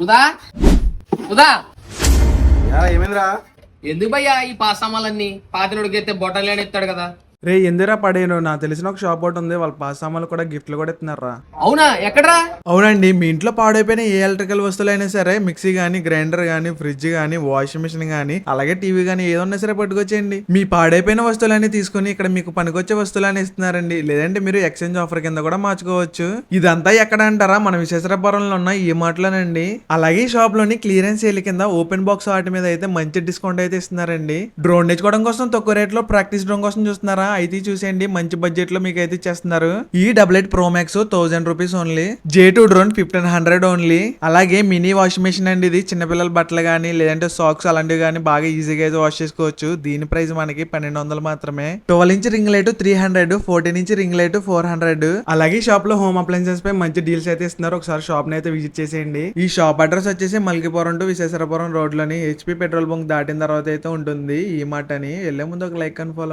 సుధా సుధా ఏమైందిరా? ఎందుకు భయ్యా ఈ పాస్ సామాన్లన్నీ పాతినోడికి ఎత్తే బొట్టలేని ఎత్తాడు కదా. రే ఎందురా పడేను, నాకు తెలిసిన ఒక షాప్ ఒకటి ఉంది, వాళ్ళ పాస్ సామాన్లు కూడా గిఫ్ట్లు కూడా ఇస్తున్నారా. అవునా ఎక్కడరా? అవునండి, మీ ఇంట్లో పాడైపోయిన ఏ ఎలక్ట్రికల్ వస్తువులైనా సరే, మిక్సీ గానీ, గ్రైండర్ గానీ, ఫ్రిడ్జ్ గానీ, వాషింగ్ మిషన్ గానీ, అలాగే టీవీ గానీ ఏదన్నా సరే పట్టుకొచ్చేయండి. మీ పాడైపోయిన వస్తువులన్నీ తీసుకుని ఇక్కడ మీకు పనికొచ్చే వస్తువులని ఇస్తున్నారండి. లేదంటే మీరు ఎక్స్చేంజ్ ఆఫర్ కింద కూడా మార్చుకోవచ్చు. ఇదంతా ఎక్కడ అంటారా? మన విశేషపురంలో ఉన్న ఈ మాటలోనండి. అలాగే ఈ షాప్ లోని క్లియరెన్స్ సేల్ కింద ఓపెన్ బాక్స్ వాటి మీద అయితే మంచి డిస్కౌంట్ అయితే ఇస్తున్నారండి. డ్రోన్ నేర్చుకోవడం కోసం తక్కువ రేట్ లో ప్రాక్టీస్ డ్రోన్ కోసం చూస్తున్నారా? అయితే చూసేయండి, మంచి బడ్జెట్ లో మీకు అయితే ఇచ్చేస్తున్నారు. ఈ 88 Pro Max 1000 rupees only. J2 drone 1500 only. అలాగే మినీ వాషింగ్ మెషిన్ అండి, ఇది చిన్నపిల్లల బట్టలు గానీ లేదంటే సాక్స్ అలాంటివి గానీ బాగా ఈజీగా అయితే వాష్ చేసుకోవచ్చు. దీని ప్రైస్ మనకి 1200 మాత్రమే. 12 inch ring light 300, 14 inch ring light 400. అలాగే షాప్ లో హోమ్ అప్లయన్సెస్ పై మంచి డీల్స్ అయితే ఇస్తున్నారు. ఒకసారి షాప్ ని అయితే విజిట్ చేసేయండి. ఈ షాప్ అడ్రస్ వచ్చేసి మల్కిపురం టు విశేషపురం రోడ్ లోని HP పెట్రోల్ బంక్ దాటిన తర్వాత అయితే ఉంటుంది ఈ మాట అని. వెళ్లే ముందు ఒక లైక్ అండ్ ఫాలో.